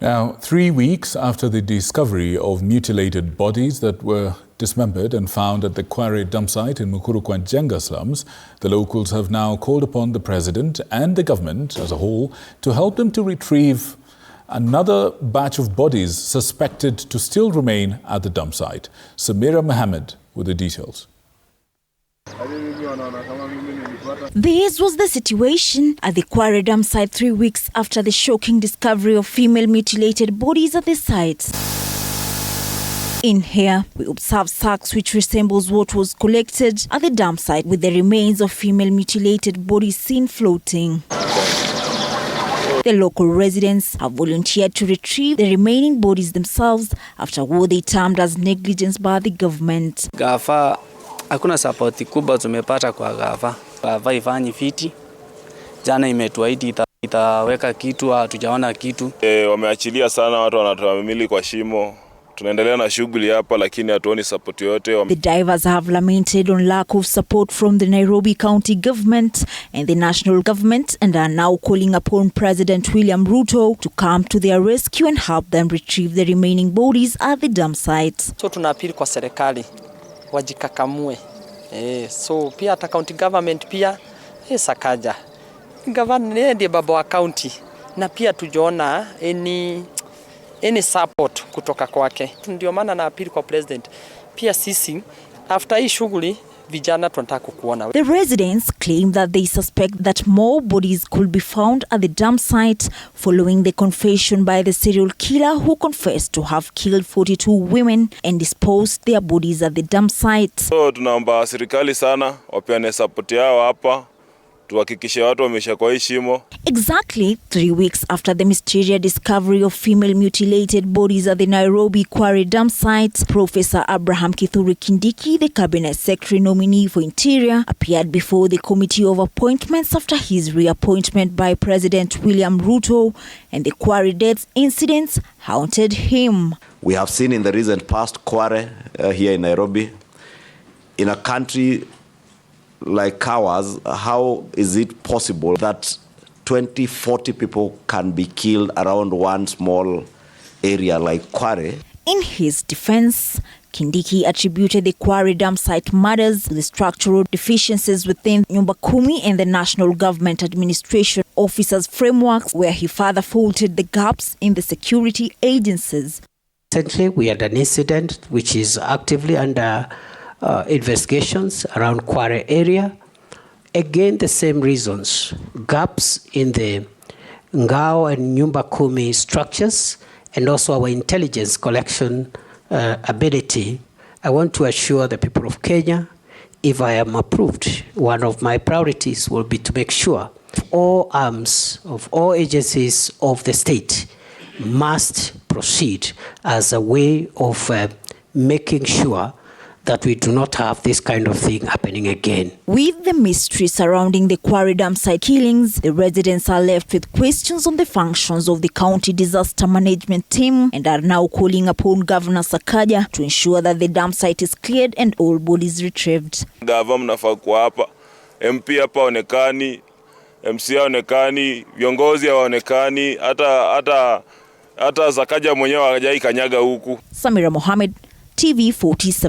Now, 3 weeks after the discovery of mutilated bodies that were dismembered and found at the Kware dumpsite in Mukuru-Kwanjenga slums, the locals have now called upon the president and the government as a whole to help them to retrieve another batch of bodies suspected to still remain at the dumpsite. Samira Mohammed with the details. This was the situation at the Kware dumpsite 3 weeks after the shocking discovery of female mutilated bodies at the site. In here, we observe sacks which resembles what was collected at the dumpsite, with the remains of female mutilated bodies seen floating. The local residents have volunteered to retrieve the remaining bodies themselves after what they termed as negligence by the government. Gafa, hakuna support kubwa tumepata kwa Gafa. Gafa ifanyi fiti. Jana imetuahidi itaweka kitu, hatujaona kitu. Wameachilia sana, watu wanatuamili kwa shimo. Tunaendelea na shughuli hapa lakini hatuoni support yote. The divers have lamented on lack of support from the Nairobi County government and the national government, and are now calling upon President William Ruto to come to their rescue and help them retrieve the remaining bodies at the dump sites. So tunaapili kwa serikali wajikakamue. So pia hata county government pia sakaja. Governor ndiye baba wa county, na pia tujaona any support kutoka kwake. Ndio maana na appeal kwa president. Pia sisi after hii shughuli vijana tunataka kuona. The residents claim that they suspect that more bodies could be found at the dump site following the confession by the serial killer who confessed to have killed 42 women and disposed their bodies at the dump site. So tunaomba serikali sana wapeane support yao hapa. Tuhakikishe watu wamesha kwa shimo. Exactly 3 weeks after the mysterious discovery of female mutilated bodies at the Nairobi Kware dump site, Professor Kithure Kindiki, the Cabinet Secretary nominee for Interior, appeared before the Committee of Appointments after his reappointment by President William Ruto, and the Kware death incidents haunted him. We have seen in the recent past Kware here in Nairobi. In a country like ours, how is it possible that 20-40 people can be killed around one small area like Kware? In his defense, Kindiki attributed the Kware dump site murders to the structural deficiencies within Nyumba Kumi and the National Government Administration Officers frameworks, where he further faulted the gaps in the security agencies. Recently, we had an incident which is actively under investigations around Kware area. Again, the same reasons: gaps in the Ngao and Nyumba Kumi structures, and also our intelligence collection ability. I want to assure the people of Kenya, if I am approved, one of my priorities will be to make sure all arms of all agencies of the state must proceed as a way of making sure that we do not have this kind of thing happening again. With the mystery surrounding the Kware dumpsite killings, the residents are left with questions on the functions of the county disaster management team, and are now calling upon Governor Sakaja to ensure that the dumpsite is cleared and all bodies retrieved. Gava mnafaa kuwa hapa, MP hapa onekani, MC onekani, viongozi hawaonekani, hata Sakaja mwenyewe hajai kanyaga huku. Samira Mohammed, TV 47.